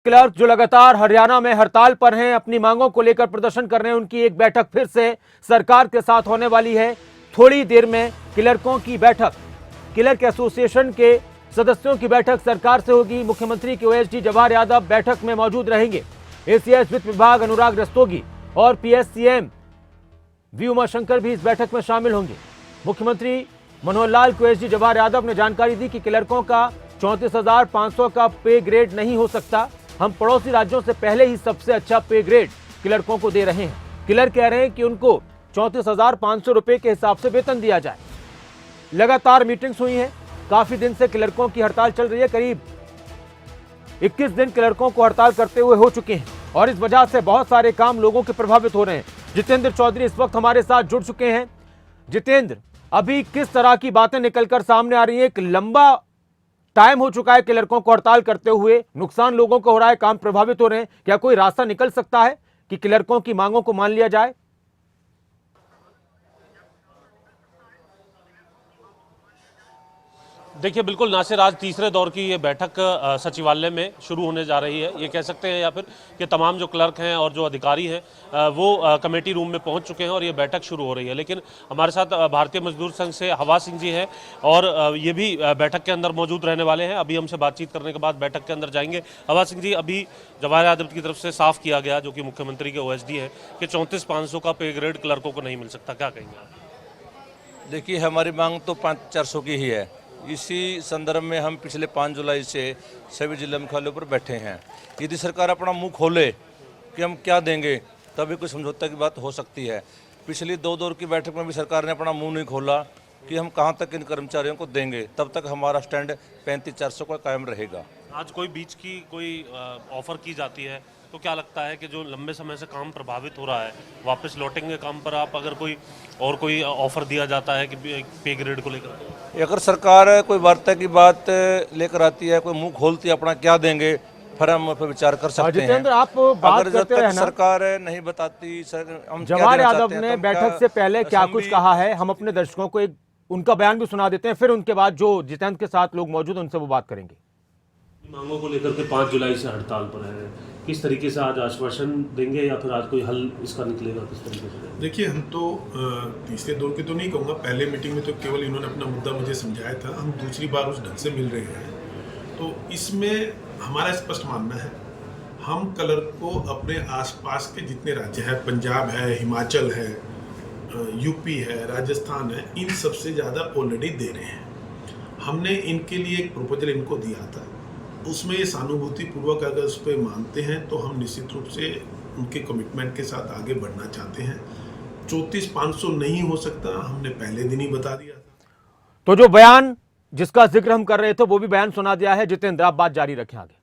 Clerk जो लगातार हरियाणा में हड़ताल पर हैं, अपनी मांगों को लेकर प्रदर्शन कर रहे हैं, उनकी एक बैठक फिर से सरकार के साथ होने वाली है। थोड़ी देर में क्लर्कों की बैठक, क्लर्क एसोसिएशन के सदस्यों की बैठक सरकार से होगी। मुख्यमंत्री के ओएसडी जवाहर यादव बैठक में मौजूद रहेंगे। एसीएस वित्त विभाग अनुराग रस्तोगी और पीएससीएम वी उमाशंकर भी इस बैठक में शामिल होंगे। मुख्यमंत्री मनोहर लाल को ओएसडी जवाहर यादव ने जानकारी दी कि क्लर्कों का 34,500 का पे ग्रेड नहीं हो सकता। हम पड़ोसी राज्यों से पहले ही सबसे अच्छा पे ग्रेड क्लर्कों को दे रहे हैं। क्लर्क कह रहे हैं कि उनको 34,500 रुपए के हिसाब से वेतन दिया जाए। लगातार मीटिंग्स हुई हैं, काफी दिन से क्लर्कों की हड़ताल चल रही है। करीब 21 दिन क्लर्कों को हड़ताल करते हुए हो चुके हैं और इस वजह से बहुत सारे काम लोगों के प्रभावित हो रहे हैं। जितेंद्र चौधरी इस वक्त हमारे साथ जुड़ चुके हैं। जितेंद्र, अभी किस तरह की बातें निकलकर सामने आ रही है? एक लंबा टाइम हो चुका है क्लर्कों को हड़ताल करते हुए, नुकसान लोगों को हो रहा है, काम प्रभावित हो रहे हैं। क्या कोई रास्ता निकल सकता है कि क्लर्कों की मांगों को मान लिया जाए? देखिए, बिल्कुल नासिर, आज तीसरे दौर की ये बैठक सचिवालय में शुरू होने जा रही है। ये कह सकते हैं या फिर कि तमाम जो क्लर्क हैं और जो अधिकारी हैं वो कमेटी रूम में पहुंच चुके हैं और ये बैठक शुरू हो रही है। लेकिन हमारे साथ भारतीय मजदूर संघ से हवा सिंह जी हैं और ये भी बैठक के अंदर मौजूद रहने वाले हैं। अभी हमसे बातचीत करने के बाद बैठक के अंदर जाएंगे। हवा सिंह जी, अभी जवाहर यादव की तरफ से साफ किया गया, जो कि मुख्यमंत्री के ओएसडी है, कि 34,500 का पे ग्रेड क्लर्कों को नहीं मिल सकता। क्या कहेंगे आप? देखिए, हमारी मांग तो 5,400 की ही है। इसी संदर्भ में हम पिछले 5 जुलाई से सभी जिला मुख्यालयों पर बैठे हैं। यदि सरकार अपना मुंह खोले कि हम क्या देंगे, तभी कोई समझौता की बात हो सकती है। पिछली 2 दौर की बैठक में भी सरकार ने अपना मुंह नहीं खोला कि हम कहां तक इन कर्मचारियों को देंगे। तब तक हमारा स्टैंड 35,400 का कायम रहेगा। आज कोई बीच की कोई ऑफर की जाती है तो क्या लगता है कि जो लंबे समय से काम प्रभावित हो रहा है, वापस लौटेंगे काम पर आप, अगर कोई ऑफर दिया जाता है कि पे ग्रेड को लेकर? अगर सरकार कोई वार्ता की बात लेकर आती है, कोई मुंह खोलती है अपना क्या देंगे, फिर हम पर विचार कर सकते हैं। जितेंद्र, आप बात अगर जब करते तक हैं ना, सरकार नहीं बताती, हम जवाहर यादव ने बैठक से पहले क्या कुछ कहा है, हम अपने दर्शकों को एक उनका बयान भी सुना देते हैं, फिर उनके बाद जो जितेंद्र के साथ लोग मौजूद हैं उनसे वो बात करेंगे। मांगों को लेकर के 5 जुलाई से हड़ताल पर है, किस तरीके से आज आश्वासन देंगे या फिर आज कोई हल इसका निकलेगा, किस तरीके से? देखिए, हम तो तीसरे दौर के तो नहीं कहूँगा। पहले मीटिंग में तो केवल इन्होंने अपना मुद्दा मुझे समझाया था। हम दूसरी बार उस ढंग से मिल रहे हैं, तो इसमें हमारा स्पष्ट मानना है, हम क्लर्क को अपने आसपास के जितने राज्य हैं, पंजाब है, हिमाचल है, यूपी है, राजस्थान है, इन सबसे ज़्यादा ऑलरेडी दे रहे हैं। हमने इनके लिए एक प्रपोजल इनको दिया था, उसमें ये सहानुभूति पूर्वक अगर उस पर मानते हैं तो हम निश्चित रूप से उनके कमिटमेंट के साथ आगे बढ़ना चाहते हैं। 34,500 नहीं हो सकता, हमने पहले दिन ही बता दिया था। तो जो बयान जिसका जिक्र हम कर रहे थे वो भी बयान सुना दिया है। जितेंद्र, आप बात जारी रखें आगे।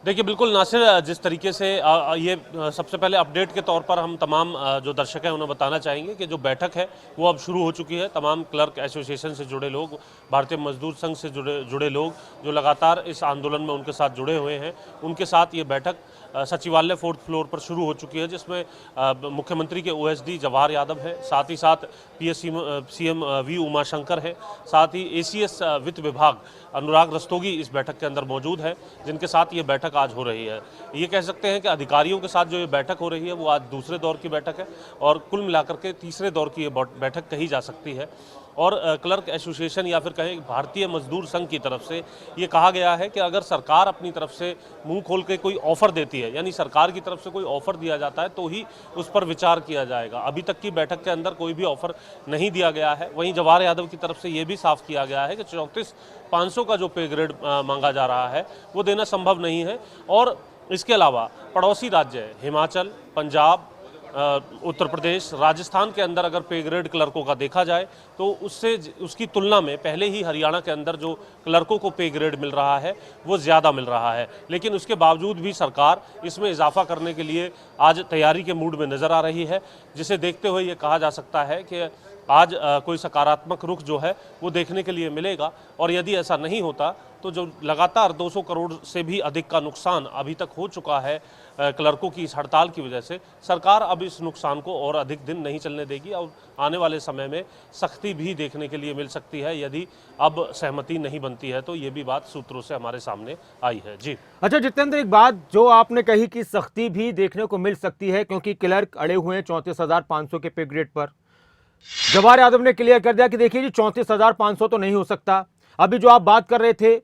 देखिए, बिल्कुल नासिर, जिस तरीके से ये सबसे पहले अपडेट के तौर पर हम तमाम जो दर्शक हैं उन्हें बताना चाहेंगे कि जो बैठक है वो अब शुरू हो चुकी है। तमाम क्लर्क एसोसिएशन से जुड़े लोग, भारतीय मजदूर संघ से जुड़े लोग जो लगातार इस आंदोलन में उनके साथ जुड़े हुए हैं, उनके साथ ये बैठक सचिवालय 4th फ्लोर पर शुरू हो चुकी है, जिसमें मुख्यमंत्री के ओएसडी जवाहर यादव है, साथ ही साथ पीएससीएम वी उमाशंकर है, साथ ही एसीएस वित्त विभाग अनुराग रस्तोगी इस बैठक के अंदर मौजूद है, जिनके साथ ये बैठक आज हो रही है। ये कह सकते हैं कि अधिकारियों के साथ जो ये बैठक हो रही है वो आज दूसरे दौर की बैठक है और कुल मिलाकर के तीसरे दौर की ये बैठक कही जा सकती है। और क्लर्क एसोसिएशन या फिर कहें भारतीय मजदूर संघ की तरफ से ये कहा गया है कि अगर सरकार अपनी तरफ से मुंह खोल के कोई ऑफर देती है, यानी सरकार की तरफ से कोई ऑफर दिया जाता है, तो ही उस पर विचार किया जाएगा। अभी तक की बैठक के अंदर कोई भी ऑफर नहीं दिया गया है। वहीं जवाहर यादव की तरफ से ये भी साफ किया गया है कि 34,500 का जो पे ग्रेड मांगा जा रहा है वो देना संभव नहीं है। और इसके अलावा पड़ोसी राज्य हिमाचल, पंजाब, उत्तर प्रदेश, राजस्थान के अंदर अगर पे ग्रेड क्लर्कों का देखा जाए तो उसकी तुलना में पहले ही हरियाणा के अंदर जो क्लर्कों को पे ग्रेड मिल रहा है वो ज़्यादा मिल रहा है। लेकिन उसके बावजूद भी सरकार इसमें इजाफा करने के लिए आज तैयारी के मूड में नज़र आ रही है, जिसे देखते हुए ये कहा जा सकता है कि आज कोई सकारात्मक रुख जो है वो देखने के लिए मिलेगा। और यदि ऐसा नहीं होता तो जो लगातार 200 करोड़ से भी अधिक का नुकसान अभी तक हो चुका है क्लर्कों की इस हड़ताल की वजह से, सरकार अब इस नुकसान को और अधिक दिन नहीं चलने देगी और आने वाले समय में सख्ती भी देखने के लिए मिल सकती है यदि अब सहमति नहीं बनती है। तो ये भी बात सूत्रों से हमारे सामने आई है। जी अच्छा जितेंद्र, एक बात जो आपने कही कि सख्ती भी देखने को मिल सकती है क्योंकि क्लर्क अड़े हुए हैं 34,500 के पे ग्रेड पर। जवाहर यादव ने क्लियर कर दिया कि देखिए जी 34,500 तो नहीं हो सकता। अभी जो आप बात कर रहे थे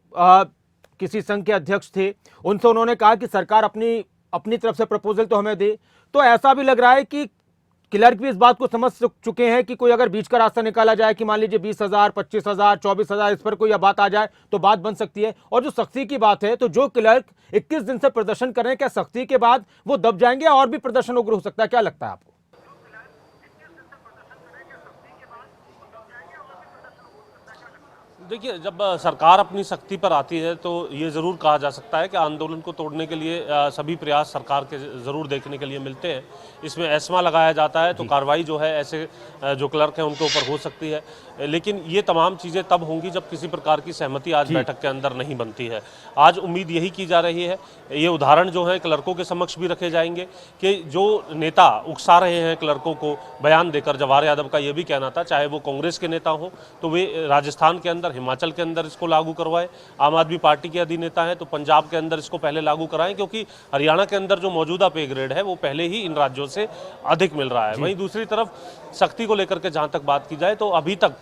किसी संघ के अध्यक्ष थे, उनसे उन्होंने कहा कि सरकार अपनी तरफ से प्रपोजल तो हमें दे। तो ऐसा भी लग रहा है कि क्लर्क भी इस बात को समझ चुके हैं कि कोई अगर बीच का रास्ता निकाला जाए कि मान लीजिए 20,000, 25,000, 24,000 इस पर कोई बात आ जाए तो बात बन सकती है। और जो सख्ती की बात है, तो जो क्लर्क 21 दिन से प्रदर्शन कर रहे हैं, क्या सख्ती के बाद वो दब जाएंगे और भी प्रदर्शन उग्र हो सकता है? क्या लगता है आपको? देखिए, जब सरकार अपनी सख्ती पर आती है तो ये ज़रूर कहा जा सकता है कि आंदोलन को तोड़ने के लिए सभी प्रयास सरकार के ज़रूर देखने के लिए मिलते हैं। इसमें एस्मा लगाया जाता है तो कार्रवाई जो है ऐसे जो क्लर्क हैं उनके ऊपर हो सकती है। लेकिन ये तमाम चीज़ें तब होंगी जब किसी प्रकार की सहमति आज बैठक के अंदर नहीं बनती है। आज उम्मीद यही की जा रही है। ये उदाहरण जो है क्लर्कों के समक्ष भी रखे जाएंगे कि जो नेता उकसा रहे हैं क्लर्कों को बयान देकर, जवाहर यादव का ये भी कहना था, चाहे वो कांग्रेस के नेता हों तो वे राजस्थान के अंदर, हिमाचल के अंदर इसको लागू करवाएं। आम आदमी पार्टी के यदि नेता हैं तो पंजाब के अंदर इसको पहले लागू कराएं, क्योंकि हरियाणा के अंदर जो मौजूदा पे ग्रेड है वो पहले ही इन राज्यों से अधिक मिल रहा है। वहीं दूसरी तरफ सख्ती को लेकर के जहां तक बात की जाए तो अभी तक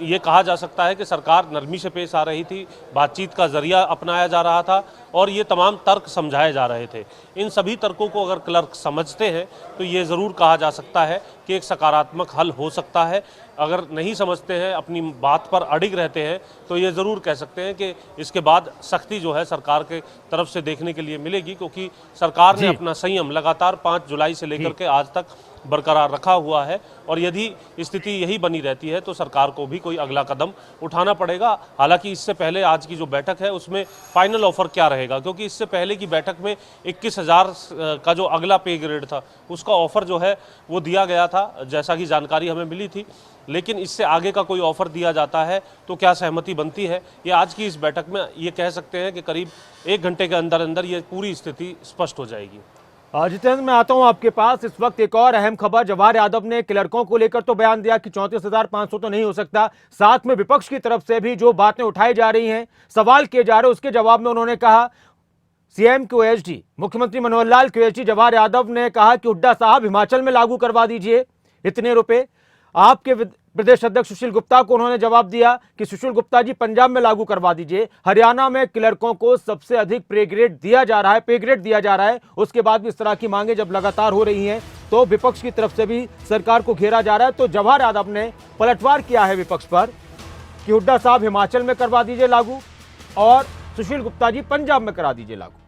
ये कहा जा सकता है कि सरकार नरमी से पेश आ रही थी, बातचीत का जरिया अपनाया जा रहा था और ये तमाम तर्क समझाए जा रहे थे। इन सभी तर्कों को अगर क्लर्क समझते हैं तो ये ज़रूर कहा जा सकता है कि एक सकारात्मक हल हो सकता है। अगर नहीं समझते हैं, अपनी बात पर अडिग रहते हैं, तो ये ज़रूर कह सकते हैं कि इसके बाद सख्ती जो है सरकार के तरफ से देखने के लिए मिलेगी, क्योंकि सरकार ने अपना संयम लगातार 5 जुलाई से लेकर के आज तक बरकरार रखा हुआ है। और यदि स्थिति यही बनी रहती है तो सरकार को भी कोई अगला कदम उठाना पड़ेगा। हालांकि इससे पहले आज की जो बैठक है उसमें फाइनल ऑफर क्या रहेगा, क्योंकि इससे पहले की बैठक में 21,000 का जो अगला पे ग्रेड था उसका ऑफर जो है वो दिया गया था, जैसा कि जानकारी हमें मिली थी। लेकिन इससे आगे का कोई ऑफर दिया जाता है तो क्या सहमति बनती है, ये आज की इस बैठक में ये कह सकते हैं कि करीब 1 घंटे के अंदर अंदर ये पूरी स्थिति स्पष्ट हो जाएगी। जितेंद्र, मैं आता हूं आपके पास। इस वक्त एक और अहम खबर, जवाहर यादव ने क्लर्कों को लेकर तो बयान दिया कि 34,500 तो नहीं हो सकता। साथ में विपक्ष की तरफ से भी जो बातें उठाई जा रही हैं, सवाल किए जा रहे हैं, उसके जवाब में उन्होंने कहा सीएम QHD, मुख्यमंत्री मनोहर लाल QHD जवाहर यादव ने कहा कि हुड्डा साहब हिमाचल में लागू करवा दीजिए इतने रुपए। आपके प्रदेश अध्यक्ष सुशील गुप्ता को उन्होंने जवाब दिया कि सुशील गुप्ता जी पंजाब में लागू करवा दीजिए। हरियाणा में क्लर्कों को सबसे अधिक पे ग्रेड दिया जा रहा है। उसके बाद भी इस तरह की मांगे जब लगातार हो रही हैं तो विपक्ष की तरफ से भी सरकार को घेरा जा रहा है। तो जवाहर यादव ने पलटवार किया है विपक्ष पर कि हुड्डा साहब हिमाचल में करवा दीजिए लागू और सुशील गुप्ता जी पंजाब में करा दीजिए लागू।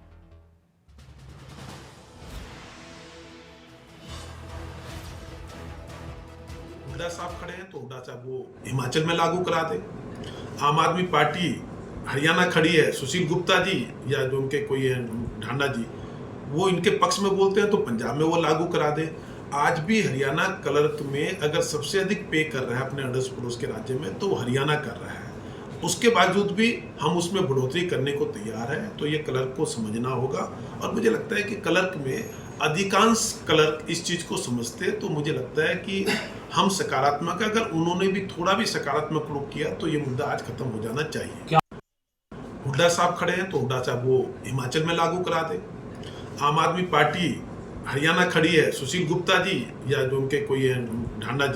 हुड्डा साहब खड़े हैं तो हुड्डा साहब वो हिमाचल में लागू करा दे। आम आदमी पार्टी हरियाणा खड़ी है, सुशील गुप्ता जी या जो उनके कोई है ढांडा जी, वो इनके पक्ष में बोलते हैं तो पंजाब में वो लागू करा दे। आज भी हरियाणा क्लर्क में अगर सबसे अधिक पे कर रहा है अपने अड़ोस पड़ोस के राज्य में तो वो हरियाणा कर रहा है। उसके बावजूद भी हम उसमें बढ़ोतरी करने को तैयार है, तो ये क्लर्क को समझना होगा। और मुझे लगता है कि क्लर्क में अधिकांश क्लर्क इस चीज को समझते हैं, तो मुझे लगता है कि हम सकारात्मक, अगर उन्होंने भी थोड़ा भी सकारात्मक रुख किया तो ये मुद्दा आज खत्म हो जाना चाहिए। हुड्डा साहब खड़े हैं तो हुड्डा साहब वो हिमाचल में लागू करा दे। आम आदमी पार्टी हरियाणा खड़ी है, सुशील गुप्ता जी या जो उनके कोई है ढांडा जी,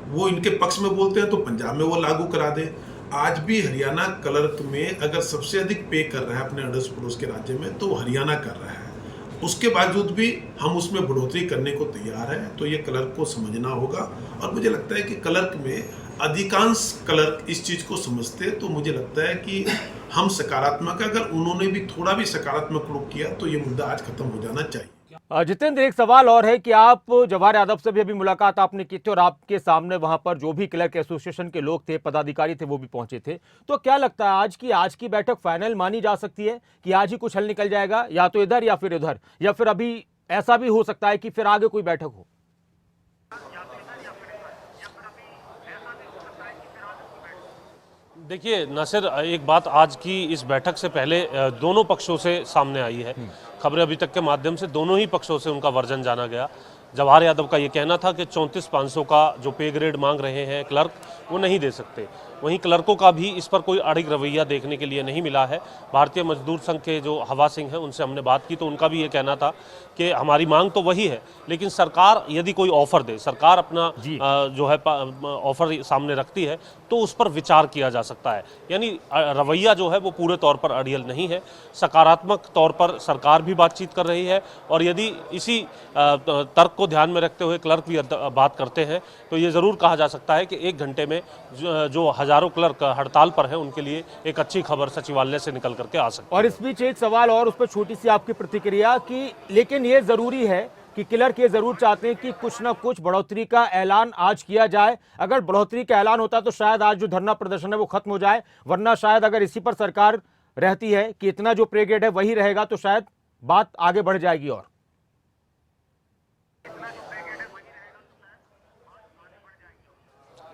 वो इनके पक्ष में बोलते हैं तो पंजाब में वो लागू करा दे। आज भी हरियाणा क्लर्क में अगर सबसे अधिक पे कर रहा है अपने अड़ोस पड़ोस के राज्य में तो वो हरियाणा कर रहा है। उसके बावजूद भी हम उसमें बढ़ोतरी करने को तैयार है, तो ये क्लर्क को समझना होगा। और मुझे लगता है कि क्लर्क में अधिकांश क्लर्क इस चीज को समझते हैं, तो मुझे लगता है कि हम सकारात्मक, अगर उन्होंने भी थोड़ा भी सकारात्मक रुख किया तो ये मुद्दा आज खत्म हो जाना चाहिए। जितेंद्र, एक सवाल और है कि आप जवाहर यादव से भी अभी मुलाकात आपने की थी और आपके सामने वहां पर जो भी क्लर्क एसोसिएशन के लोग थे, पदाधिकारी थे, वो भी पहुंचे थे। तो क्या लगता है आज की बैठक फाइनल मानी जा सकती है कि आज ही कुछ हल निकल जाएगा, या तो इधर या फिर उधर, या फिर अभी ऐसा भी हो सकता है कि फिर आगे कोई बैठक हो? देखिए नासिर, एक बात आज की इस बैठक से पहले दोनों पक्षों से सामने आई है। खबरें अभी तक के माध्यम से दोनों ही पक्षों से उनका वर्जन जाना गया। जवाहर यादव का ये कहना था कि 34,500 का जो पे ग्रेड मांग रहे हैं क्लर्क, वो नहीं दे सकते। वहीं क्लर्कों का भी इस पर कोई अड़िग रवैया देखने के लिए नहीं मिला है। भारतीय मजदूर संघ के जो हवा सिंह हैं उनसे हमने बात की तो उनका भी ये कहना था कि हमारी मांग तो वही है, लेकिन सरकार यदि कोई ऑफर दे, सरकार अपना जो है ऑफर सामने रखती है तो उस पर विचार किया जा सकता है। यानी रवैया जो है वो पूरे तौर पर अड़ियल नहीं है। सकारात्मक तौर पर सरकार भी बातचीत कर रही है और यदि इसी तर्क को ध्यान में रखते हुए क्लर्क भी बात करते हैं तो ये ज़रूर कहा जा सकता है कि 1 घंटे में जो हजारों क्लर्क हड़ताल पर हैं उनके लिए एक अच्छी खबर सचिवालय से निकल करके आ सकती है। और इस बीच एक सवाल और, उस पर छोटी सी आपकी प्रतिक्रिया कि लेकिन ये जरूरी है कि क्लर्क ये जरूर चाहते हैं कि कुछ ना कुछ बढ़ोतरी का ऐलान आज किया जाए। अगर बढ़ोतरी का ऐलान होता तो शायद आज जो धरना प्रदर्शन है वो खत्म हो जाए, वरना शायद अगर इसी पर सरकार रहती है कि इतना जो पे ग्रेड है वही रहेगा तो शायद बात आगे बढ़ जाएगी। और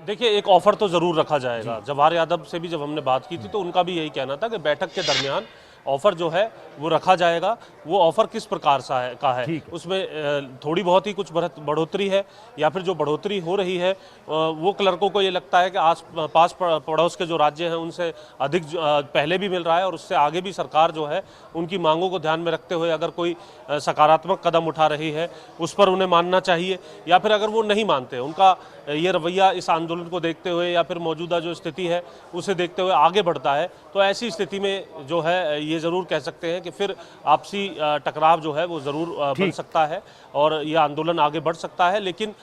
देखिए, एक ऑफर तो जरूर रखा जाएगा। जवाहर यादव से भी जब हमने बात की थी तो उनका भी यही कहना था कि बैठक के दरमियान ऑफर जो है वो रखा जाएगा। वो ऑफर किस प्रकार का है, उसमें थोड़ी बहुत ही कुछ बढ़ोतरी है या फिर जो बढ़ोतरी हो रही है वो क्लर्कों को ये लगता है कि आस पास पड़ोस के जो राज्य हैं उनसे अधिक पहले भी मिल रहा है और उससे आगे भी सरकार जो है उनकी मांगों को ध्यान में रखते हुए अगर कोई सकारात्मक कदम उठा रही है उस पर उन्हें मानना चाहिए। या फिर अगर वो नहीं मानते, उनका ये रवैया इस आंदोलन को देखते हुए या फिर मौजूदा जो स्थिति है उसे देखते हुए आगे बढ़ता है, तो ऐसी स्थिति में जो है ये ज़रूर कह सकते हैं कि फिर आपसी टकराव जो है वो ज़रूर बन सकता है और ये आंदोलन आगे बढ़ सकता है। लेकिन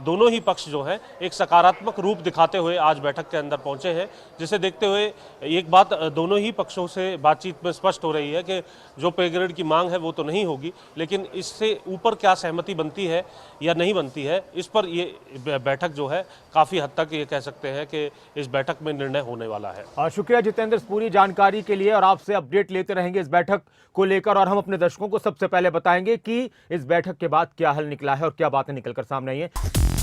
दोनों ही पक्ष जो हैं एक सकारात्मक रूप दिखाते हुए आज बैठक के अंदर पहुंचे हैं, जिसे देखते हुए एक बात दोनों ही पक्षों से बातचीत में स्पष्ट हो रही है कि जो पे ग्रेड की मांग है वो तो नहीं होगी, लेकिन इससे ऊपर क्या सहमति बनती है या नहीं बनती है, इस पर ये बैठक जो है काफ़ी हद तक ये कह सकते हैं कि इस बैठक में निर्णय होने वाला है। शुक्रिया जितेंद्र पूरी जानकारी के लिए, और आपसे अपडेट लेते रहेंगे इस बैठक को लेकर और हम अपने दर्शकों को सबसे पहले बताएंगे कि इस बैठक के बाद क्या हल निकला है और क्या बातें निकलकर सामने आई हैं।